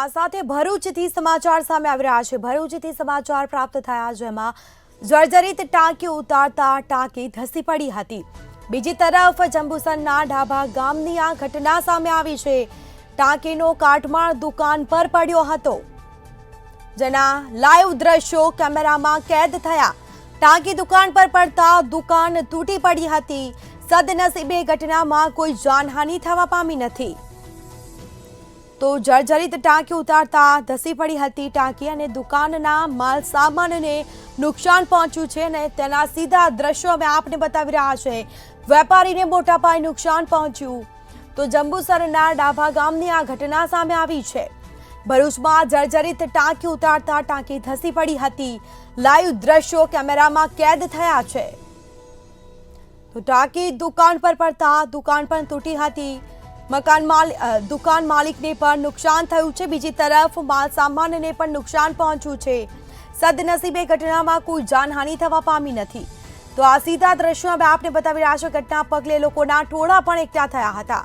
આ સાથે ભરૂચથી સમાચાર સામે આવી રહ્યા છે। ભરૂચથી સમાચાર પ્રાપ્ત થયા જેમાં જર્જરિત ટાંકી ઉતારતા ટાંકી ધસી પડી હતી। બીજી તરફ જંબુસરના ડાભા ગામની આ ઘટના સામે આવી છે। ટાંકીનો કાટમાળ દુકાન પર પડ્યો હતો, જેના લાઈવ દ્રશ્યો કેમેરામાં કેદ થયા। ટાંકી દુકાન પર પડતા દુકાન તૂટી પડી હતી। સદનસીબે ઘટનામાં કોઈ જાનહાનિ થવા પામી નથી। તો જર્જરિત ટાંકી ઉતારતા ધસી પડી હતી ટાંકી અને દુકાનના માલ સામાનને નુકસાન પહોંચ્યું છે અને તેના સીધા દ્રશ્યો અમે આપને બતાવી રહ્યા છે। વેપારીને મોટા પાયે નુકસાન પહોંચ્યું। તો જંબુસરના ડાભા ગામની આ ઘટના સામે આવી છે। ભરૂચમાં જર્જરિત ટાંકી ઉતારતા ટાંકી ધસી પડી હતી। લાઈવ દ્રશ્યો કેમેરામાં કેદ થયા છે। તો ટાંકી દુકાન પર પડતા દુકાન પણ તૂટી હતી। દુકાન માલિકને પણ નુકસાન થયું છે। બીજી તરફ માલ સામાનને પણ નુકસાન પહોંચ્યું છે। સદનસીબે ઘટનામાં કોઈ જાનહાનિ થવા પામી નથી। તો આ સીધા દ્રશ્યો અમે આપને બતાવી રહ્યા છે। ઘટના પગલે લોકોના ટોળા પણ એકઠા થયા હતા।